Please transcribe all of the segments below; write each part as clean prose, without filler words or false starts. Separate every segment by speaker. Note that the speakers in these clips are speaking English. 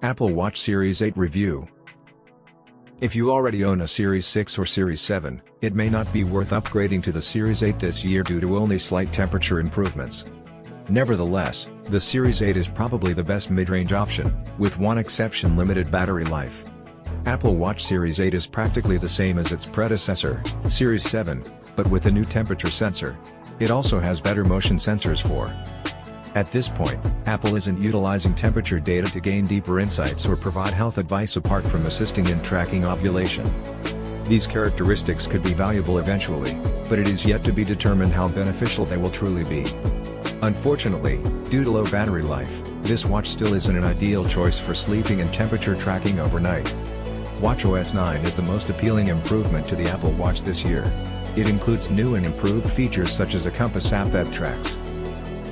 Speaker 1: Apple Watch Series 8 Review. If you already own a Series 6 or Series 7, it may not be worth upgrading to the Series 8 this year due to only slight temperature improvements. Nevertheless, the Series 8 is probably the best mid-range option, with one exception: limited battery life. Apple Watch Series 8 is practically the same as its predecessor, Series 7, but with a new temperature sensor. It also has better motion sensors for. At this point, Apple isn't utilizing temperature data to gain deeper insights or provide health advice apart from assisting in tracking ovulation. These characteristics could be valuable eventually, but it is yet to be determined how beneficial they will truly be. Unfortunately, due to low battery life, this watch still isn't an ideal choice for sleeping and temperature tracking overnight. watchOS 9 is the most appealing improvement to the Apple Watch this year. It includes new and improved features such as a compass app that tracks.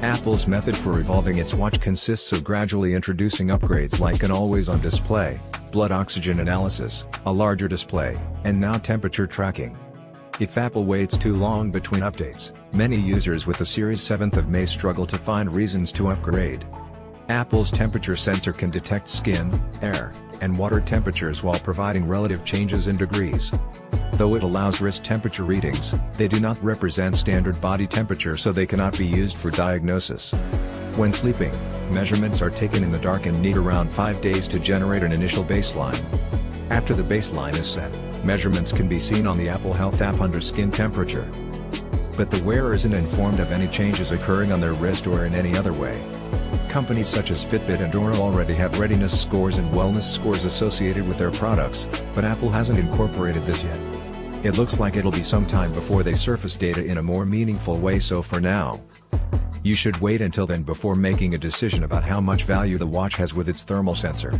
Speaker 1: Apple's method for evolving its watch consists of gradually introducing upgrades like an always-on display, blood oxygen analysis, a larger display, and now temperature tracking. If Apple waits too long between updates, many users with the Series 7 may struggle to find reasons to upgrade. Apple's temperature sensor can detect skin, air, and water temperatures while providing relative changes in degrees. Though it allows wrist temperature readings, they do not represent standard body temperature, so they cannot be used for diagnosis. When sleeping, measurements are taken in the dark and need around 5 days to generate an initial baseline. After the baseline is set, measurements can be seen on the Apple Health app under skin temperature. But the wearer isn't informed of any changes occurring on their wrist or in any other way. Companies such as Fitbit and Oura already have readiness scores and wellness scores associated with their products, but Apple hasn't incorporated this yet. It looks like it'll be some time before they surface data in a more meaningful way, so for now, you should wait until then before making a decision about how much value the watch has with its thermal sensor.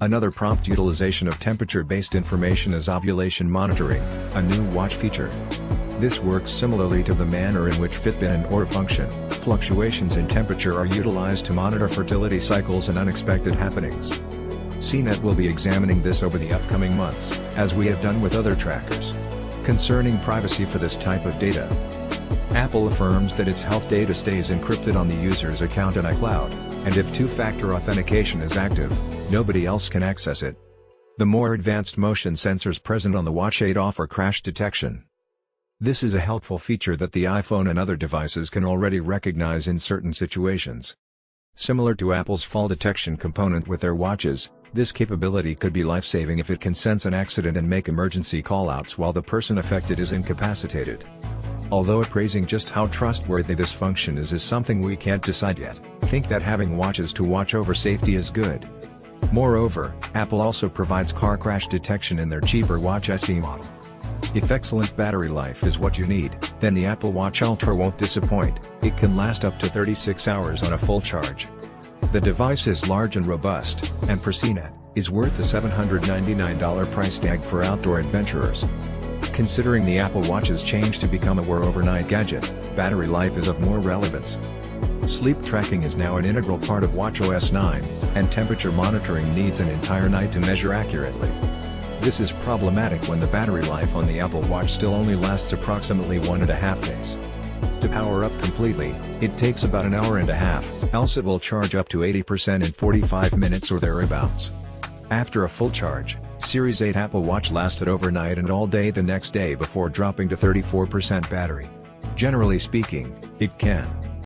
Speaker 1: Another prompt utilization of temperature-based information is ovulation monitoring, a new watch feature. This works similarly to the manner in which Fitbit and Oura function. Fluctuations in temperature are utilized to monitor fertility cycles and unexpected happenings. CNET will be examining this over the upcoming months, as we have done with other trackers. Concerning privacy for this type of data, Apple affirms that its health data stays encrypted on the user's account in iCloud, and if two-factor authentication is active, nobody else can access it. The more advanced motion sensors present on the Watch 8 offer crash detection. This is a helpful feature that the iPhone and other devices can already recognize in certain situations. Similar to Apple's fall detection component with their watches, this capability could be life-saving if it can sense an accident and make emergency call-outs while the person affected is incapacitated. Although appraising just how trustworthy this function is something we can't decide yet, think that having watches to watch over safety is good. Moreover, Apple also provides car crash detection in their cheaper Watch SE model. If excellent battery life is what you need, then the Apple Watch Ultra won't disappoint. It can last up to 36 hours on a full charge. The device is large and robust, and per CNET, is worth the $799 price tag for outdoor adventurers. Considering the Apple Watch's change to become a wear overnight gadget, battery life is of more relevance. Sleep tracking is now an integral part of watchOS 9, and temperature monitoring needs an entire night to measure accurately. This is problematic when the battery life on the Apple Watch still only lasts approximately 1.5 days. To power up completely, it takes about an hour and a half, else it will charge up to 80% in 45 minutes or thereabouts. After a full charge, Series 8 Apple Watch lasted overnight and all day the next day before dropping to 34% battery. Generally speaking, it can